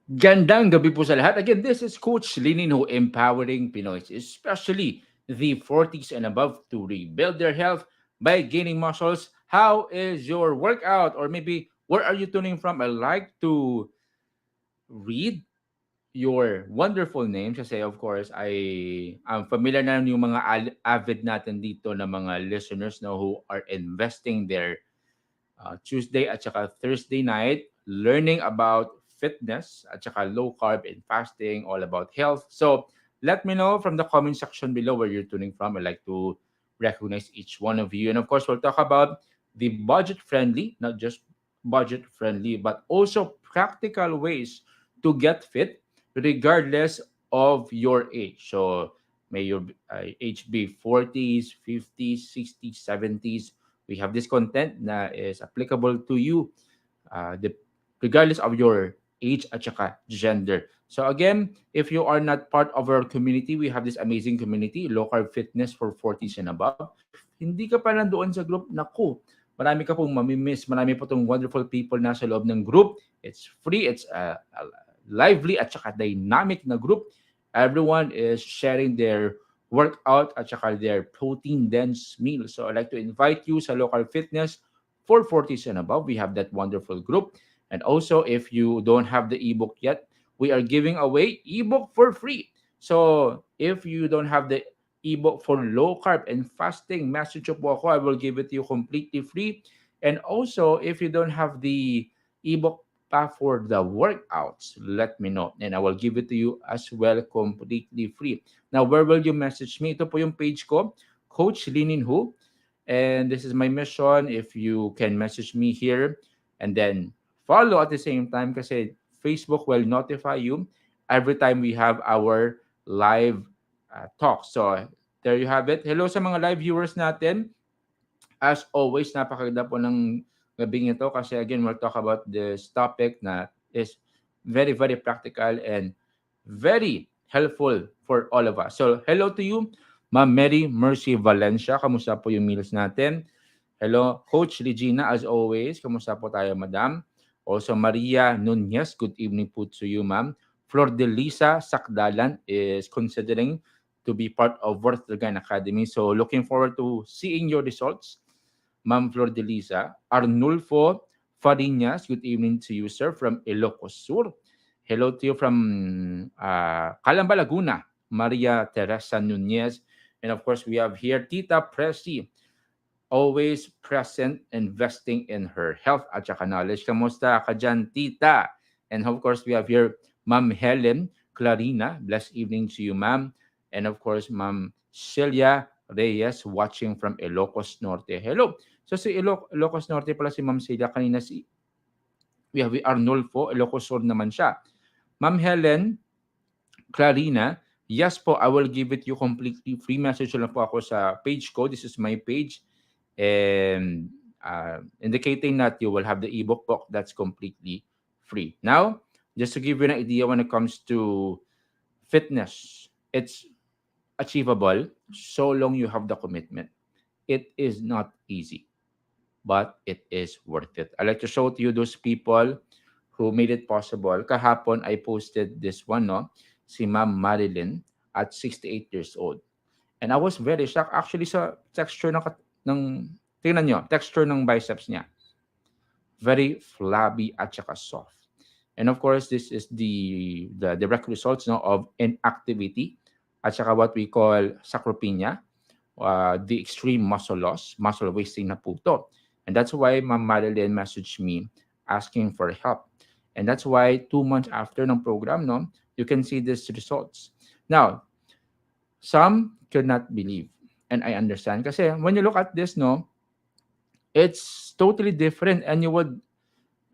Gandang gabi po sa lahat. Again, this is Coach Linin who empowering Pinoys, especially the 40s and above to rebuild their health by gaining muscles. How is your workout? Or maybe where are you tuning from? I like to read your wonderful names kasi of course I'm familiar na yung mga avid natin dito na mga listeners no who are investing their Tuesday at saka Thursday night, learning about fitness at saka low carb and fasting, all about health. So let me know from the comment section below where you're tuning from. I'd like to recognize each one of you. And of course, we'll talk about the budget friendly, not just budget friendly, but also practical ways to get fit regardless of your age. So may your age be 40s, 50s, 60s, 70s, we have this content na is applicable to you regardless of your age at saka gender. So again, if you are not part of our community, we have this amazing community, Local Fitness for 40s and above. If hindi ka pa nandoon sa group, naku, marami ka pong mamimiss. Marami po itong wonderful people na sa loob ng group. It's free, it's a lively at saka dynamic na group. Everyone is sharing their workout at saka their protein-dense meal. So I'd like to invite you sa Local Fitness for 40s and above. We have that wonderful group. And also, if you don't have the ebook yet, we are giving away ebook for free. So if you don't have the ebook for low carb and fasting, message po ako. I will give it to you completely free. And also, if you don't have the ebook pa for the workouts, let me know. And I will give it to you as well completely free. Now, where will you message me? Ito po yung page ko, Coach Linin Hu. And this is my mission. If you can message me here and then follow at the same time kasi Facebook will notify you every time we have our live talk. So, there you have it. Hello sa mga live viewers natin. As always, napakaganda po ng gabing ito kasi again, we'll talk about this topic na is very, very practical and very helpful for all of us. So, hello to you, Ma'am Mary Mercy Valencia. Kamusta po yung meals natin? Hello, Coach Regina, as always. Kamusta po tayo, Madam? Also, Maria Nunez, good evening po to you, Ma'am. Flor de Lisa Sakdalan is considering to be part of Worth the Gain Academy. So, looking forward to seeing your results. Ma'am Flor de Lisa. Arnulfo Fariñas, good evening to you, sir, from Ilocos Sur. Hello to you from Calamba, Laguna, Maria Teresa Nunez. And of course, we have here Tita Presi, always present, investing in her health at saka knowledge. Kamusta ka dyan, Tita? And of course, we have here Ma'am Helen Clarina. Blessed evening to you, ma'am. And of course, Ma'am Celia Reyes watching from Ilocos Norte. Hello. So si Ilocos Norte pala si Ma'am Celia. Kanina we have Arnulfo. Ilocos Sur naman siya. Ma'am Helen Clarina, yes po, I will give it you completely free. Message lang po ako sa page ko. This is my page. And indicating that you will have the ebook book that's completely free. Now, just to give you an idea when it comes to fitness, it's achievable so long you have the commitment. It is not easy, but it is worth it. I like to show to you those people who made it possible. Kahapon, I posted this one, no? Si Ma'am Marilyn at 68 years old. And I was very shocked actually sa texture ng tingnan nyo, texture ng biceps niya. Very flabby at saka soft. And of course, this is the direct results no, of inactivity at saka what we call sarcopenia, the extreme muscle loss, muscle wasting na po to. And that's why Ma'am Marilyn messaged me asking for help. And that's why 2 months after ng program, no, you can see these results. Now, some could not believe. And I understand. Kasi when you look at this, no, it's totally different and you would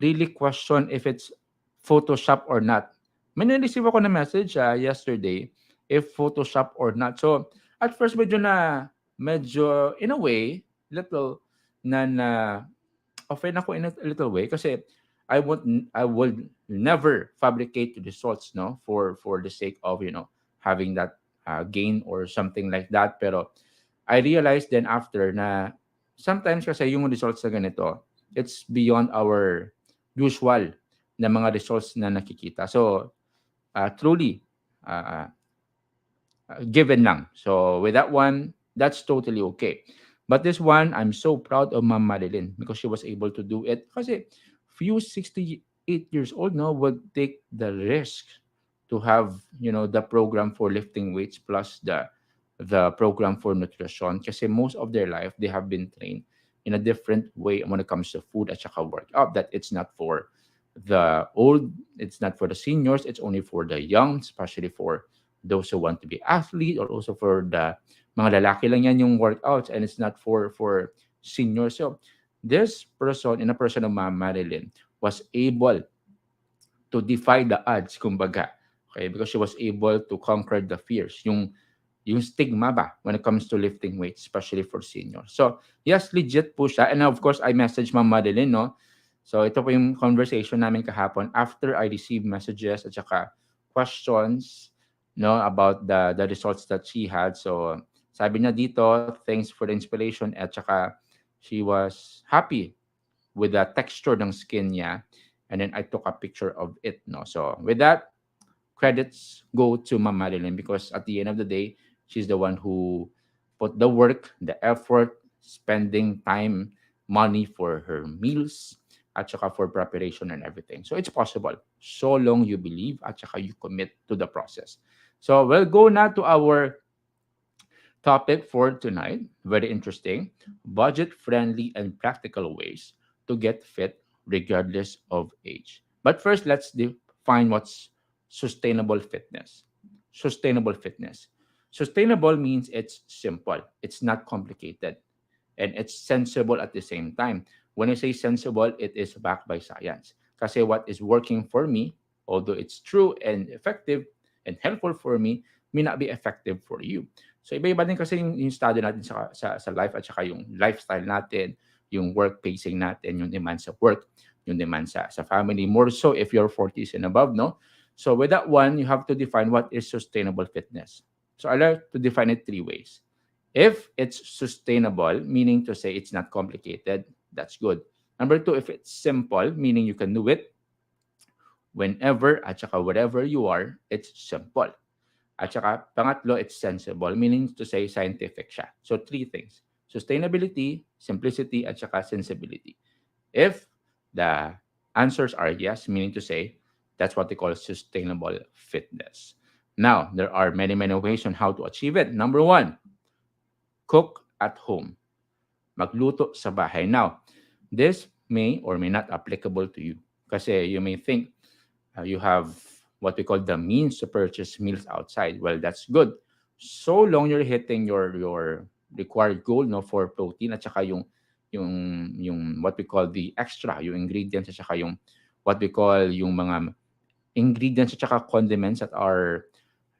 really question if it's Photoshop or not. May na-receive ako na message yesterday if Photoshop or not. So, at first medyo in a way, little na offend ako in a little way kasi I would never fabricate results no for the sake of having that gain or something like that. Pero I realized then after na sometimes kasi yung results na ganito, it's beyond our usual na mga results na nakikita. So, truly, uh, given lang. So with that one, that's totally okay. But this one, I'm so proud of Ma'am Marilyn because she was able to do it. Kasi few 68 years old now would take the risk to have, the program for lifting weights plus the program for nutrition. Kasi most of their life, they have been trained in a different way when it comes to food at saka workout, that it's not for the old, it's not for the seniors, it's only for the young, especially for those who want to be athlete, or also for the mga lalaki lang yan yung workouts, and it's not for seniors. So this person, in a person of Ma'am Marilyn, was able to defy the odds, kumbaga. Okay, because she was able to conquer the fears, yung stigma ba when it comes to lifting weights, especially for seniors. So, yes, legit po siya. And of course, I messaged Ma'am Madeline, no? So, ito po yung conversation namin kahapon after I received messages at saka questions, no, about the results that she had. So, sabi niya dito, thanks for the inspiration at saka she was happy with the texture ng skin niya. And then I took a picture of it, no? So, with that, credits go to Ma'am Marilyn because at the end of the day, she's the one who put the work, the effort, spending time, money for her meals, at saka for preparation and everything. So it's possible. So long you believe at saka you commit to the process. So we'll go now to our topic for tonight. Very interesting. Budget friendly and practical ways to get fit regardless of age. But first, let's define what's sustainable fitness. Sustainable fitness. Sustainable means it's simple, it's not complicated, and it's sensible at the same time. When I say sensible, it is backed by science. Kasi what is working for me, although it's true and effective and helpful for me, may not be effective for you. So iba-iba din kasi yung study natin sa life at saka yung lifestyle natin, yung work pacing natin, yung demand sa work, yung demand sa family. More so if you're 40s and above, no? So with that one, you have to define what is sustainable fitness. So I like to define it three ways. If it's sustainable, meaning to say it's not complicated, that's good. Number two, if it's simple, meaning you can do it whenever at saka wherever you are, it's simple. At saka pangatlo, it's sensible, meaning to say scientific siya. So three things: sustainability, simplicity, at saka sensibility. If the answers are yes, meaning to say that's what they call sustainable fitness. Now, there are many, many ways on how to achieve it. Number one, cook at home. Magluto sa bahay. Now, this may or may not applicable to you. Kasi you may think you have what we call the means to purchase meals outside. Well, that's good. So long you're hitting your required goal, no, for protein at saka yung what we call the extra, yung ingredients at saka yung what we call yung mga ingredients at saka condiments that are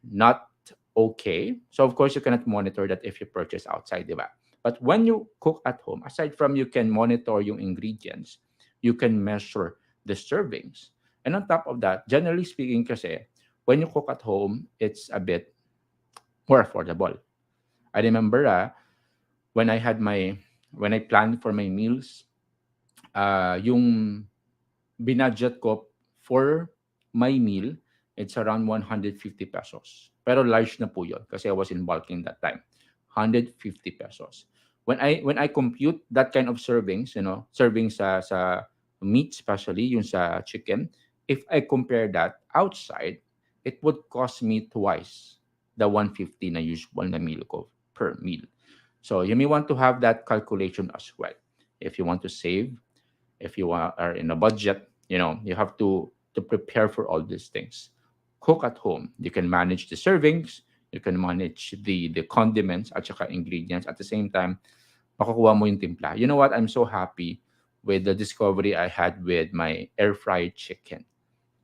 not okay. So of course you cannot monitor that if you purchase outside, diba? But when you cook at home, aside from you can monitor yung ingredients, you can measure the servings. And on top of that, generally speaking kasi, when you cook at home, it's a bit more affordable. I remember when I had when I planned for my meals, yung binudget ko for my meal, it's around 150 pesos. Pero large na po yun kasi I was in bulking that time. 150 pesos. When I compute that kind of servings, servings sa meat, especially yung sa chicken, if I compare that outside, it would cost me twice the 150 na usual na meal ko per meal. So you may want to have that calculation as well. If you want to save, if you are in a budget, you have to prepare for all these things. Cook at home. You can manage the servings, you can manage the condiments at saka ingredients. At the same time, makukuha mo yung timpla. You know what? I'm so happy with the discovery I had with my air fried chicken.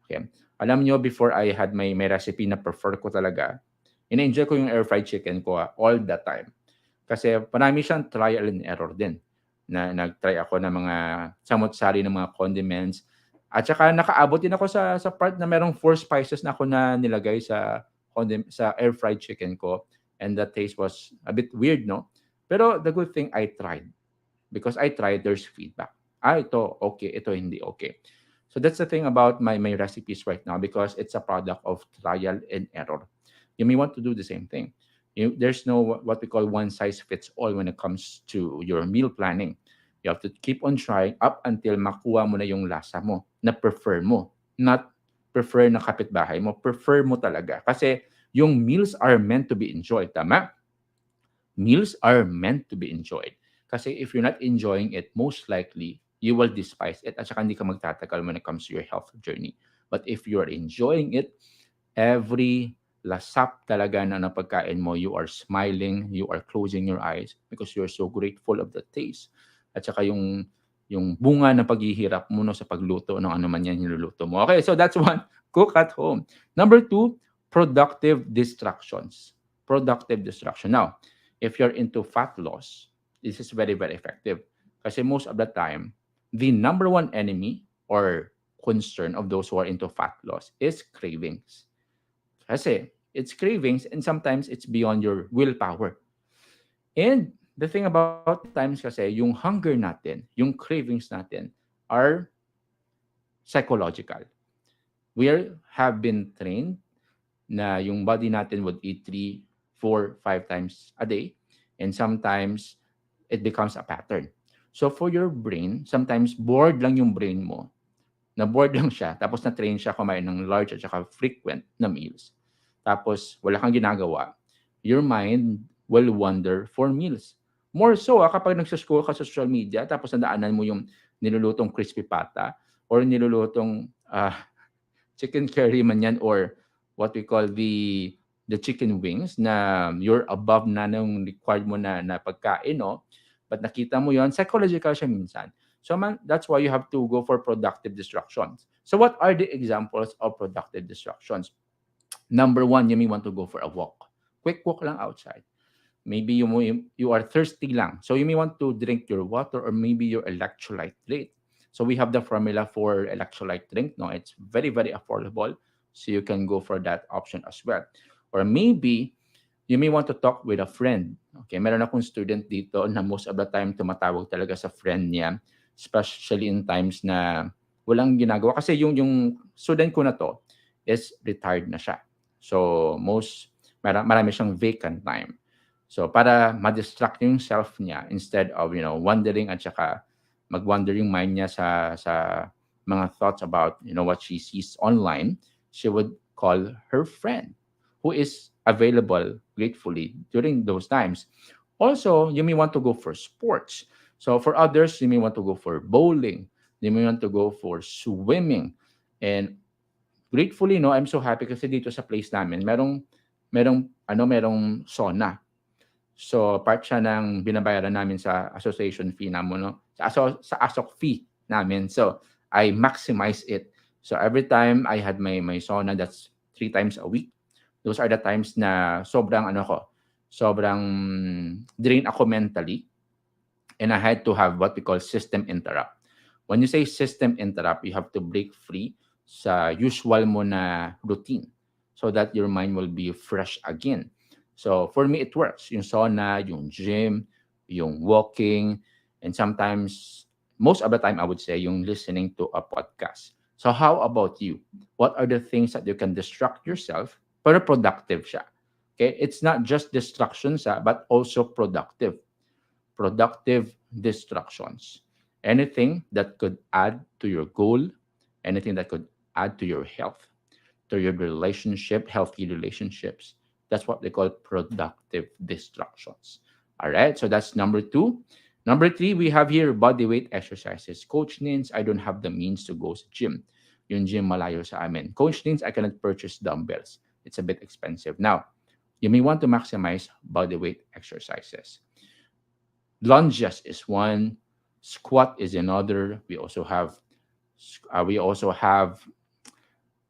Okay. Alam nyo, before I had my recipe na prefer ko talaga, ina-enjoy ko yung air fried chicken ko all the time. Kasi marami siyang trial and error din. Na nag-try ako ng mga samot-sari ng mga condiments. At saka nakaabot din ako sa part na merong 4 spices na ako na nilagay sa air fried chicken ko. And the taste was a bit weird, no? Pero the good thing, I tried. Because I tried, there's feedback. Ito okay, ito hindi okay. So that's the thing about my recipes right now, because it's a product of trial and error. You may want to do the same thing. There's no what we call one size fits all when it comes to your meal planning. You have to keep on trying up until makuha mo na yung lasa mo na prefer mo. Not prefer na kapitbahay mo. Prefer mo talaga. Kasi yung meals are meant to be enjoyed. Tama? Meals are meant to be enjoyed. Kasi if you're not enjoying it, most likely, you will despise it at saka hindi ka magtatagal when it comes to your health journey. But if you're enjoying it, every lasap talaga na napagkain mo, you are smiling, you are closing your eyes because you're so grateful of the taste. At saka yung bunga ng paghihirap mo no, sa pagluto ng ano man yan niluluto mo. Okay, so that's one. Cook at home. Number two, productive distractions. Productive distraction. Now, if you're into fat loss, this is very, very effective. Kasi most of the time, the number one enemy or concern of those who are into fat loss is cravings. Kasi it's cravings and sometimes it's beyond your willpower. And the thing about sometimes kasi yung hunger natin, yung cravings natin are psychological. Have been trained na yung body natin would eat 3, 4, 5 times a day. And sometimes, it becomes a pattern. So for your brain, sometimes bored lang yung brain mo. Na bored lang siya. Tapos na-train siya kumain ng large at saka frequent na meals. Tapos wala kang ginagawa. Your mind will wander for meals. More so, kapag nagsascroll ka sa social media, tapos nadaanan mo yung nilulutong crispy pata or nilulutong chicken curry man yan or what we call the chicken wings na you're above na nung required mo na pagkain, no? But nakita mo yon, psychological siya minsan. So man, that's why you have to go for productive distractions. So what are the examples of productive distractions? Number one, you may want to go for a walk. Quick walk lang outside. Maybe you are thirsty lang. So you may want to drink your water or maybe your electrolyte drink. So we have the formula for electrolyte drink. No, it's very, very affordable. So you can go for that option as well. Or maybe you may want to talk with a friend. Okay, meron akong student dito na most of the time tumatawag talaga sa friend niya, especially in times na walang ginagawa. Kasi yung student ko na to is retired na siya. So marami siyang vacant time. So para ma-distract yung self niya instead of, wandering at saka mag-wander yung mind niya sa mga thoughts about, what she sees online, she would call her friend who is available gratefully during those times. Also, you may want to go for sports. So for others, you may want to go for bowling. You may want to go for swimming. And gratefully, no, I'm so happy kasi dito sa place namin, merong sauna. So part siya ng binabayaran namin sa association fee namin, no? Sa ASOC fee namin. So I maximize it. So every time I had my sauna, that's 3 times a week. Those are the times na sobrang drain ako mentally. And I had to have what we call system interrupt. When you say system interrupt, you have to break free sa usual mo na routine so that your mind will be fresh again. So for me, it works. Yung sauna, yung gym, yung walking, and sometimes, most of the time, I would say, yung listening to a podcast. So how about you? What are the things that you can distract yourself pero productive siya? Okay? It's not just distractions, but also productive. Productive distractions. Anything that could add to your goal, anything that could add to your health, to your relationship, healthy relationships. That's what they call productive distractions. All right, so that's number 2. Number 3, we have here body weight exercises. Coach Nins, I don't have the means to go sa gym. Yung gym malayo sa amin. Coach Nins, I cannot purchase dumbbells. It's a bit expensive. Now, you may want to maximize body weight exercises. Lunges is one. Squat is another. We also have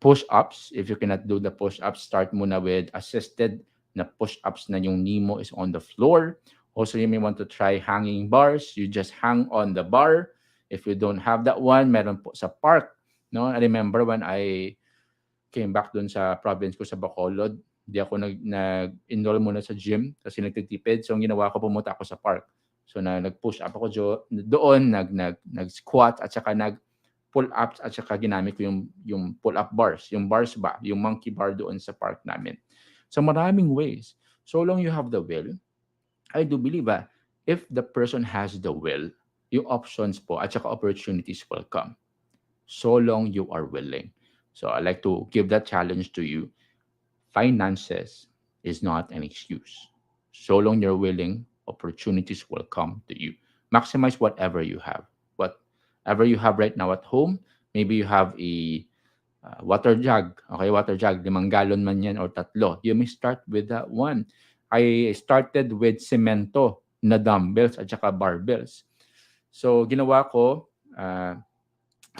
push-ups. If you cannot do the push-ups, start muna with assisted na push-ups na yung knee mo is on the floor. Also, you may want to try hanging bars. You just hang on the bar. If you don't have that one, meron po sa park. No, I remember when I came back dun sa province ko sa Bacolod, di ako nag-enroll muna sa gym kasi nagtitipid. So, ang ginawa ko, pumunta ako sa park. So, nag-push up ako doon, nag-squat at saka pull-ups at saka ginamit ko yung pull-up bars, yung bars ba, yung monkey bar doon sa park namin. So maraming ways. So long you have the will, I do believe if the person has the will, yung options po at saka opportunities will come. So long you are willing. So I like to give that challenge to you. Finances is not an excuse. So long you're willing, opportunities will come to you. Maximize whatever you have. Whatever you have right now at home, maybe you have a water jug. Okay, water jug, 5 galon man yan or tatlo. You may start with that one. I started with semento na dumbbells at saka barbells. So, ginawa ko,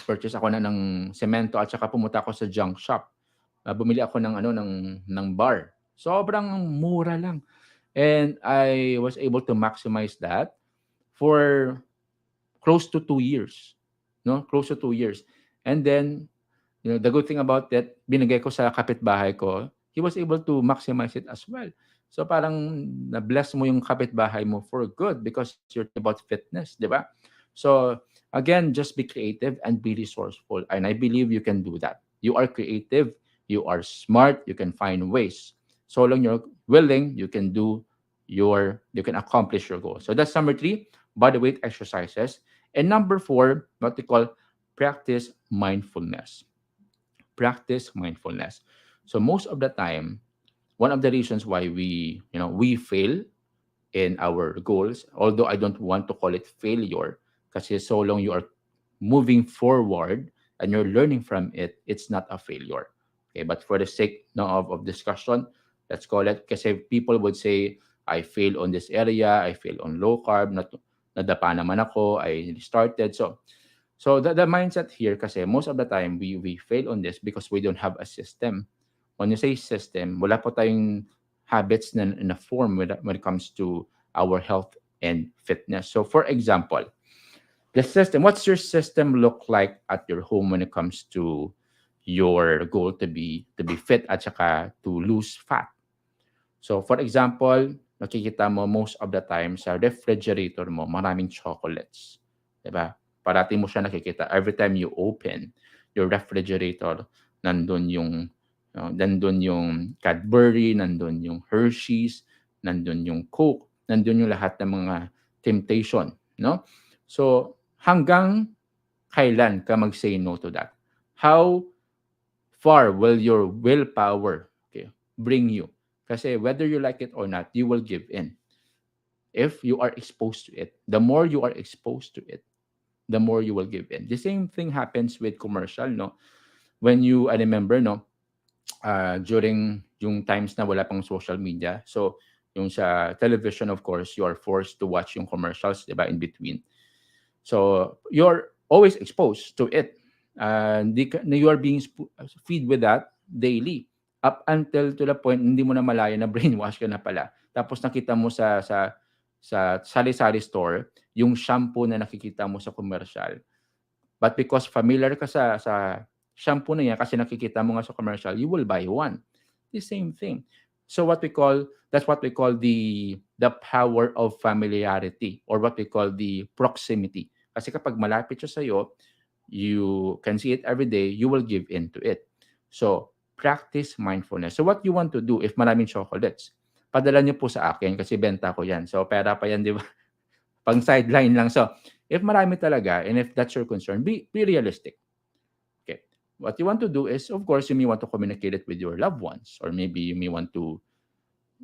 purchase ako na ng semento at saka pumunta ako sa junk shop. Bumili ako ng ng bar. Sobrang mura lang. And I was able to maximize that for close to 2 years. No? Close to 2 years. And then, the good thing about that, binigay ko sa kapitbahay ko, he was able to maximize it as well. So parang na-bless mo yung kapitbahay mo for good because you're about fitness, di ba? So again, just be creative and be resourceful. And I believe you can do that. You are creative, you are smart, you can find ways. So long you're willing, you can accomplish your goal. So that's number 3, body weight exercises. And number 4, what we call practice mindfulness. Practice mindfulness. So most of the time, one of the reasons why we fail in our goals, although I don't want to call it failure, kasi so long you are moving forward and you're learning from it, it's not a failure. Okay, but for the sake of discussion, let's call it, kasi people would say, I fail on this area, I fail on low carb, nadapa naman ako, I started. So the mindset here, kasi most of the time we fail on this because we don't have a system. When you say system, wala po tayong habits na form when it comes to our health and fitness. So for example, the system, what's your system look like at your home when it comes to your goal to be fit at saka to lose fat? So for example, nakikita mo most of the time sa refrigerator mo, maraming chocolates. Diba? Parati mo siya nakikita. Every time you open your refrigerator, nandun yung Cadbury, nandun yung Hershey's, nandun yung Coke, nandun yung lahat ng mga temptation, no? So, hanggang kailan ka mag-say no to that? How far will your willpower bring you? Kasi whether you like it or not, you will give in. If you are exposed to it, the more you are exposed to it, the more you will give in. The same thing happens with commercial, no? When I remember, no, during yung times na wala pang social media, so yung sa television, of course, you are forced to watch yung commercials, diba, in between. So you're always exposed to it. You are being feed with that daily up until to the point hindi mo na malaya na brainwash ka na pala. Tapos nakita mo sa sari-sari store yung shampoo na nakikita mo sa commercial. But because familiar ka sa shampoo na yan kasi nakikita mo nga sa commercial, you will buy one. The same thing. So that's what we call the power of familiarity, or what we call the proximity. Kasi kapag malapit siya sa'yo, you can see it every day, you will give in to it. So practice mindfulness. So what you want to do if maraming chocolates, padala niyo po sa akin kasi benta ko yan. So pera pa yan, di ba? Pang sideline lang. So if marami talaga, and if that's your concern, be realistic. Okay. What you want to do is, of course, you may want to communicate it with your loved ones, or maybe you may want to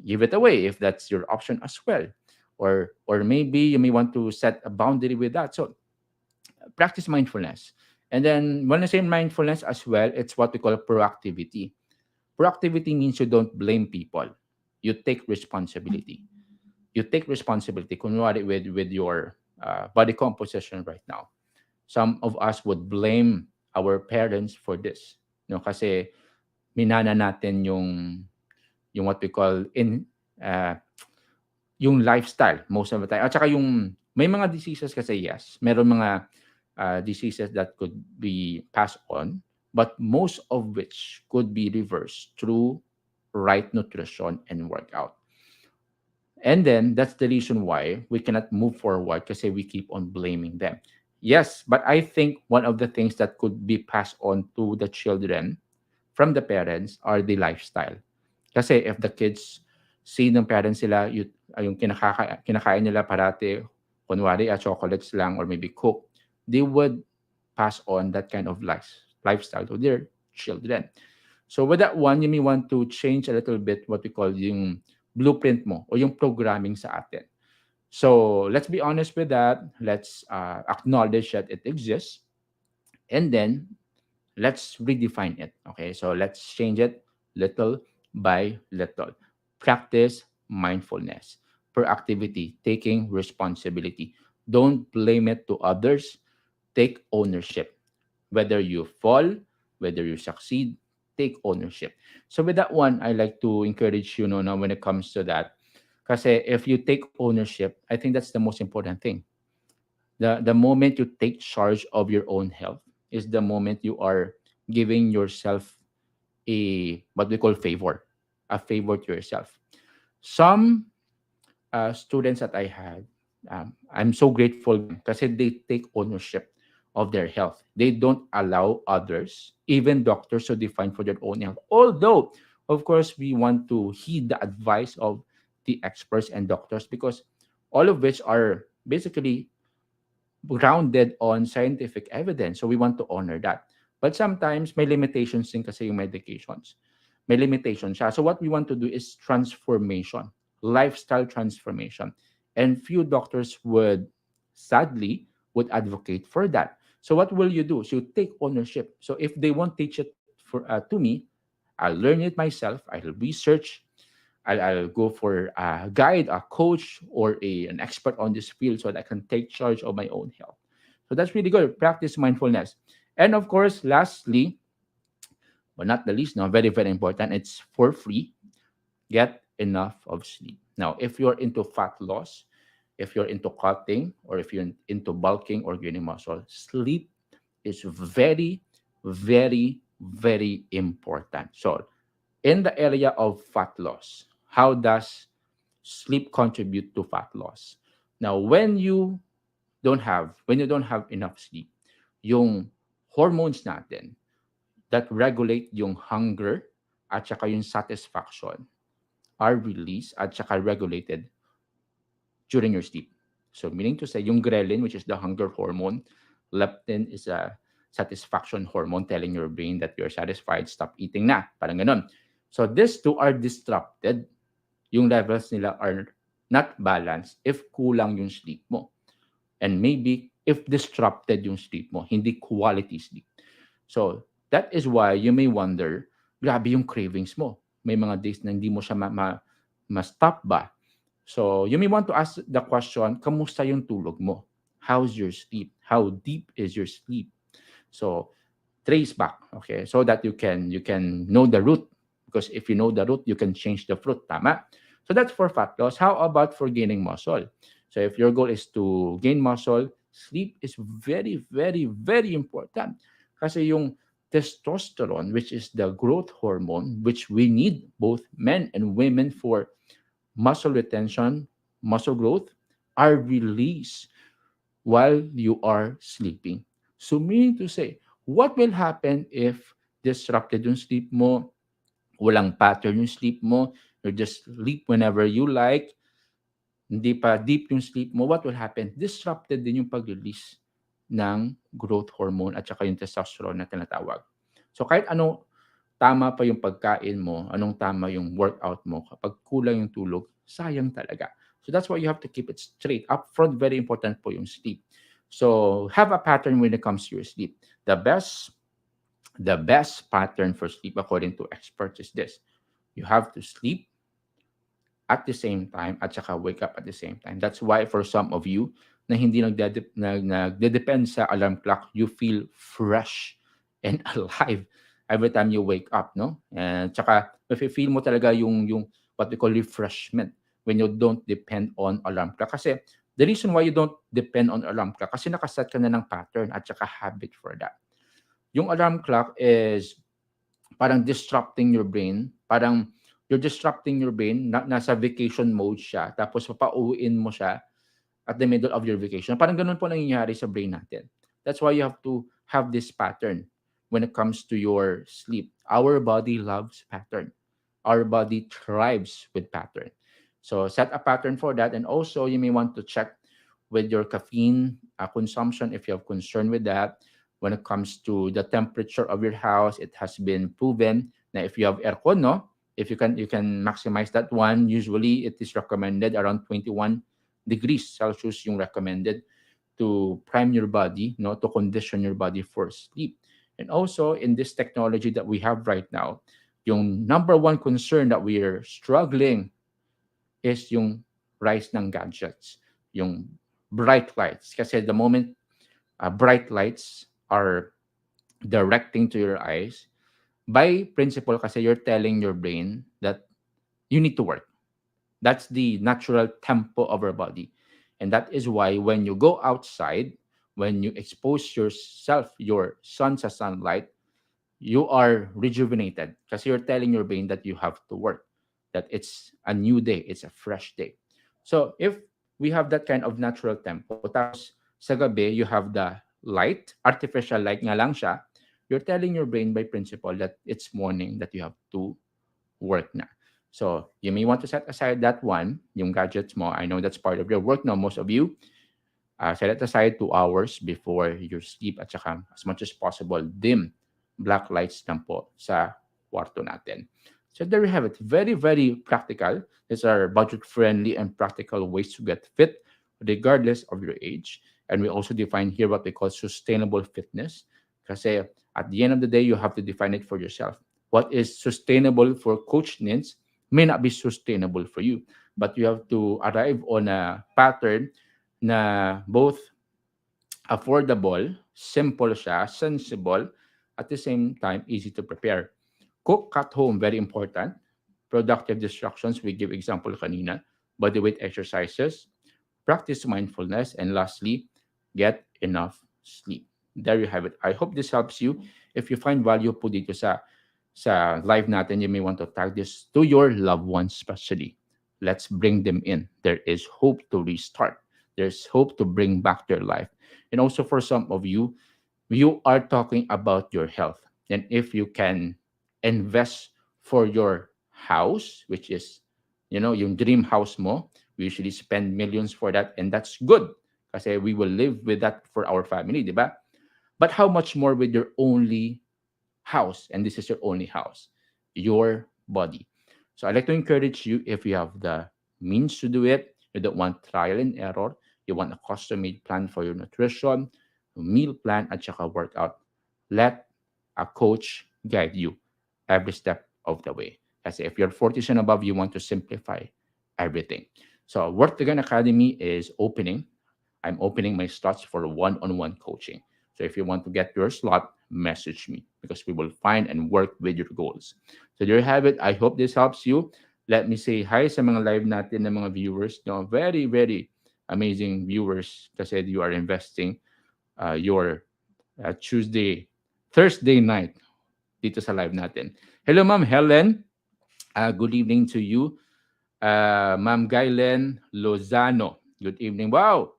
give it away if that's your option as well. Or maybe you may want to set a boundary with that. So practice mindfulness. And then when I say mindfulness as well, it's what we call proactivity. Proactivity means you don't blame people. You take responsibility. You take responsibility, kunwari with your body composition right now. Some of us would blame our parents for this. Kasi minana natin yung what we call yung lifestyle most of the time. At saka may mga diseases kasi, yes, meron mga diseases that could be passed on, but most of which could be reversed through right nutrition and workout. And then that's the reason why we cannot move forward kasi we keep on blaming them. Yes, but I think one of the things that could be passed on to the children from the parents are the lifestyle. Kasi if the kids see ng parents sila, yung kinakain nila parati, kunwari chocolates lang or maybe Coke, they would pass on that kind of lifestyle to their children. So with that one, you may want to change a little bit what we call yung blueprint mo o yung programming sa atin. So let's be honest with that. Let's acknowledge that it exists, and then let's redefine it. Okay, so let's change it little by little. Practice mindfulness, proactivity, taking responsibility. Don't blame it to others. Take ownership. Whether you fall, whether you succeed, take ownership. So with that one, I like to encourage you, now when it comes to that. Kasi if you take ownership, I think that's the most important thing. The moment you take charge of your own health is the moment you are giving yourself a what we call a favor to yourself. Some students that I had, I'm so grateful because they take ownership of their health. They don't allow others, even doctors, to define for their own health. Although, of course, we want to heed the advice of the experts and doctors because all of which are basically grounded on scientific evidence. So we want to honor that. But sometimes may limitations din kasi yung medications. May limitation siya. So what we want to do is transformation, lifestyle transformation. And few doctors sadly, would advocate for that. So what will you do? So you take ownership. So if they won't teach it to me, I'll learn it myself. I'll research. I'll go for a guide, a coach, or an expert on this field so that I can take charge of my own health. So that's really good. Practice mindfulness. And of course, lastly, but not the least, now very, very important, it's for free. Get enough of sleep. Now, if you're into fat loss, if you're into cutting, or if you're into bulking or gaining muscle, sleep is very, very, very important. So, in the area of fat loss, how does sleep contribute to fat loss? Now, when you don't have enough sleep, yung hormones natin that regulate yung hunger at saka yung satisfaction are released at saka regulated during your sleep. So meaning to say, yung ghrelin, which is the hunger hormone, leptin is a satisfaction hormone telling your brain that you're satisfied, stop eating na. Parang ganun. So these two are disrupted. Yung levels nila are not balanced if kulang yung sleep mo. And maybe if disrupted yung sleep mo, hindi quality sleep. So that is why you may wonder, grabe yung cravings mo. May mga days na hindi mo siya ma-stop ba? So you may want to ask the question, kamusta yung tulog mo? How's your sleep? How deep is your sleep? So trace back, okay, so that you can know the root. Because if you know the root, you can change the fruit, tama? So that's for fat loss. How about for gaining muscle? So if your goal is to gain muscle, sleep is very, very, very important. Kasi yung testosterone, which is the growth hormone, which we need both men and women for muscle retention, muscle growth, are released while you are sleeping. So meaning to say, what will happen if disrupted yung sleep mo, walang pattern yung sleep mo, you just sleep whenever you like, hindi pa deep yung sleep mo, what will happen? Disrupted din yung pag-release ng growth hormone at saka yung testosterone na tinatawag. So kahit ano tama pa yung pagkain mo, anong tama yung workout mo, kapag kulang yung tulog, sayang talaga. So that's why you have to keep it straight. Upfront, very important po yung sleep. So have a pattern when it comes to your sleep. The best pattern for sleep according to experts is this. You have to sleep at the same time at saka wake up at the same time. That's why for some of you na hindi nagde-depend sa alarm clock, you feel fresh and alive every time you wake up, no? And tsaka mafe-feel mo talaga yung what we call refreshment when you don't depend on alarm clock. Kasi the reason why you don't depend on alarm clock kasi nakaset ka na ng pattern at saka habit for that. Yung alarm clock is parang disrupting your brain, parang you're disrupting your brain, nasa vacation mode siya, tapos papauwiin mo siya at the middle of your vacation. Parang ganun po nangyayari sa brain natin. That's why you have to have this pattern when it comes to your sleep. Our body loves pattern. Our body thrives with pattern. So set a pattern for that. And also, you may want to check with your caffeine consumption if you have concern with that. When it comes to the temperature of your house, it has been proven that if you have aircon, no, if you can maximize that one. Usually, it is recommended around 21 degrees Celsius yung recommended to prime your body, no, to condition your body for sleep. And also in this technology that we have right now, yung number one concern that we are struggling is yung rise ng gadgets, yung bright lights. Kasi the moment bright lights are directing to your eyes, by principle kasi you're telling your brain that you need to work. That's the natural tempo of our body. And that is why when you go outside, when you expose yourself, your sun sa sunlight, you are rejuvenated kasi you're telling your brain that you have to work, that it's a new day, it's a fresh day. So if we have that kind of natural tempo, tapos sa gabi, you have the light, artificial light nga lang siya, you're telling your brain by principle that it's morning, that you have to work na. So you may want to set aside that one, yung gadgets mo. I know that's part of your work now, most of you. Set it aside 2 hours before your sleep at saka as much as possible, dim black lights lang po sa kwarto natin. So there you have it. Very, very practical. These are budget-friendly and practical ways to get fit regardless of your age. And we also define here what we call sustainable fitness. Kasi at the end of the day, you have to define it for yourself. What is sustainable for Coach Nins may not be sustainable for you. But you have to arrive on a pattern na both affordable, simple siya, sensible, at the same time, easy to prepare. Cook at home, very important. Productive distractions, we give example kanina. Bodyweight exercises, practice mindfulness, and lastly, get enough sleep. There you have it. I hope this helps you. If you find value po dito sa live natin, you may want to tag this to your loved ones especially. Let's bring them in. There is hope to restart. There's hope to bring back their life. And also for some of you, you are talking about your health. And if you can invest for your house, which is, yung dream house mo, we usually spend millions for that. And that's good. Kasi we will live with that for our family, di ba? But how much more with your only house? And this is your only house, your body. So I'd like to encourage you, if you have the means to do it, you don't want trial and error, you want a custom-made plan for your nutrition, meal plan, at saka workout, let a coach guide you every step of the way. Kasi if you're 40s and above, you want to simplify everything. So Work Again Academy is opening. I'm opening my slots for one-on-one coaching. So if you want to get your slot, message me because we will find and work with your goals. So there you have it. I hope this helps you. Let me say hi sa mga live natin ng mga viewers. No, very, very amazing viewers kasi you are investing your Thursday night dito sa live natin. Hello, Ma'am Helen. Good evening to you. Ma'am Gailen Lozano. Good evening. Wow!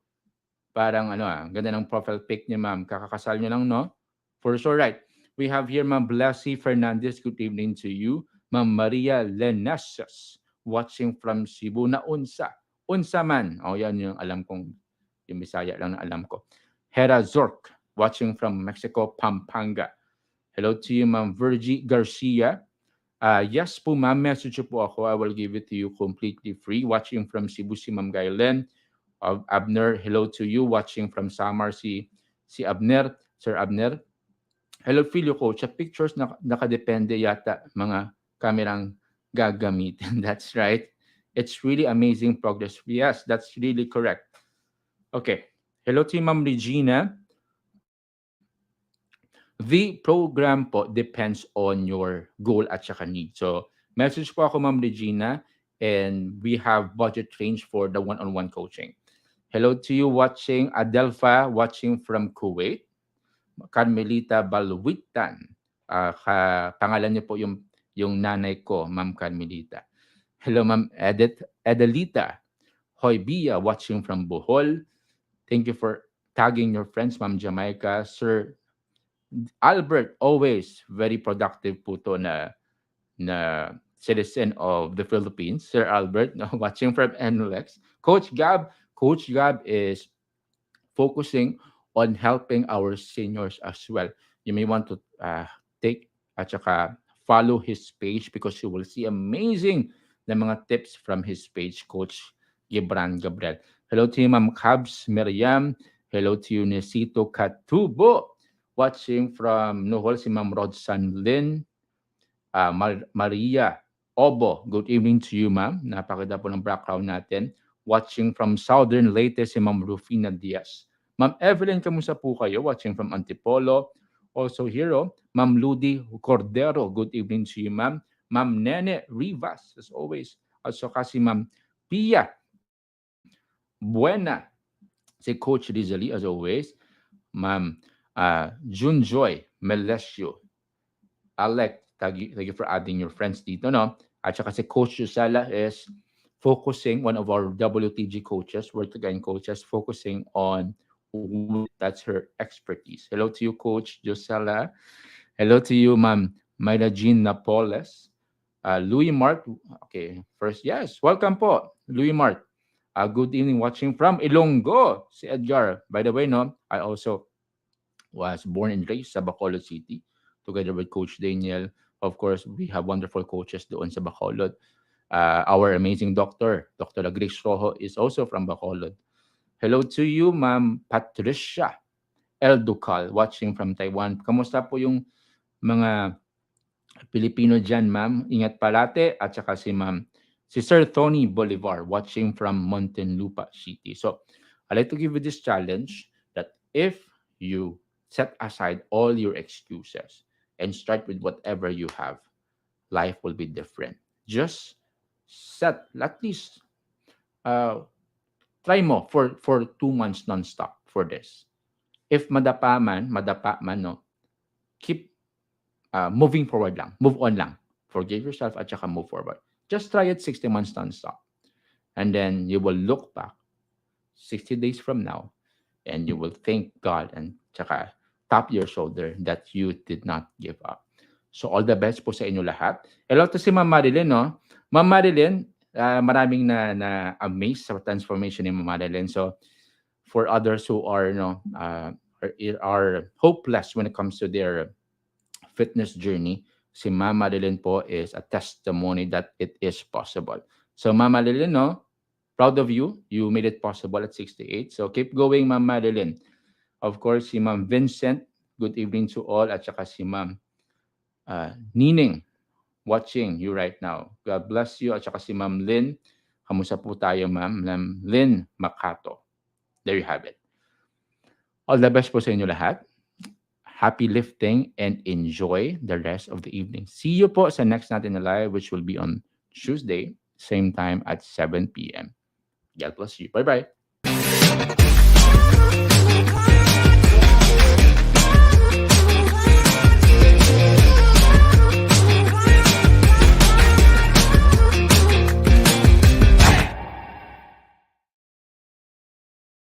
Parang ganda ng profile pic niya, ma'am. Kakakasal niyo lang, no? For sure, right. We have here Ma'am Blessy Fernandez. Good evening to you. Ma'am Maria Lenacios, watching from Cebu na unsa. Unsa man. Yan yung alam kong, yung Bisaya lang na alam ko. Hera Zork, watching from Mexico, Pampanga. Hello to you, Ma'am Virgie Garcia. Yes po, ma'am. Message po ako. I will give it to you completely free. Watching from Cebu, si Ma'am Gailen. Abner, hello to you. Watching from Samar, si Abner. Sir Abner. Hello, Filio Coach. Sa pictures, nakadepende yata mga kamerang gagamitin. That's right. It's really amazing progress. Yes, that's really correct. Okay. Hello to Ma'am Regina. The program po depends on your goal at saka need. So, message po ako, Ma'am Regina, and we have budget range for the one-on-one coaching. Hello to you watching, Adelfa, watching from Kuwait. Carmelita Balwitan. Pangalan niyo po yung nanay ko, Ma'am Carmelita. Hello, Ma'am Edelita. Hoybia watching from Bohol. Thank you for tagging your friends, Ma'am Jamaica. Sir Albert, always very productive po to na citizen of the Philippines. Sir Albert, no, watching from NLEX. Coach Gab is focusing on helping our seniors as well. You may want to take at saka follow his page because you will see amazing na mga tips from his page, Coach Gibran Gabriel. Hello to you, Ma'am Cabs Miriam. Hello to you, Nesito Katubo. Watching from Nuhol, si Ma'am Rodsan Lin. Maria Obo, good evening to you, ma'am. Napakita po ng background natin. Watching from Southern Leyte, si Ma'am Rufina Diaz. Ma'am Evelyn, kamusta po kayo? Watching from Antipolo. Also here, Ma'am Ludi Cordero, good evening to you, ma'am. Ma'am Nene Rivas, as always. At saka si Ma'am Pia Buena. Si Coach Rizali, as always. Ma'am Junjoy Melesio. Alec, thank you for adding your friends dito, no? At saka si Coach Yusala is focusing, one of our WTG coaches, Work Again coaches, focusing on women. That's her expertise. Hello to you, Coach Yusala. Hello to you, Ma'am Mayra Jean Napoles. Louis Mart, okay, first, yes, welcome po, Louis Mart. Good evening, watching from Ilonggo, si Edgar. By the way, no, I also was born and raised sa Bacolod City together with Coach Daniel. Of course, we have wonderful coaches doon sa Bacolod. Our amazing doctor, Dr. Grace Rojo, is also from Bacolod. Hello to you, Ma'am Patricia El Ducal, watching from Taiwan. Kamusta po yung mga Pilipino dyan, ma'am? Ingat palate. At saka si Sir Tony Bolivar, watching from Muntinlupa City. So, I'd like to give you this challenge that if you set aside all your excuses and start with whatever you have, life will be different. Just set, at least, try mo for 2 months non-stop for this. If madapa man, no, keep moving forward lang. Move on lang. Forgive yourself at saka move forward. Just try it 60 months non-stop. And then you will look back 60 days from now and you will thank God and tsaka tap your shoulder that you did not give up. So all the best po sa inyo lahat. Hello to si Ma'am Marilyn, no? Ma'am Marilyn, maraming na amazed sa transformation ni Ma'am Marilyn. So for others who are are hopeless when it comes to their fitness journey, si Ma'am Marilyn po is a testimony that it is possible. So Ma'am Marilyn, no? Proud of you. You made it possible at 68. So keep going, Ma'am Marilyn. Of course, si Ma'am Vincent, good evening to all. At saka si Ma'am Nining, watching you right now. God bless you. At saka si Ma'am Lynn. Kamusta po tayo, Ma'am? Ma'am Lynn Makato. There you have it. All the best po sa inyo lahat. Happy lifting and enjoy the rest of the evening. See you po sa next natin na live, which will be on Tuesday, same time at 7 p.m. God bless you. Bye-bye.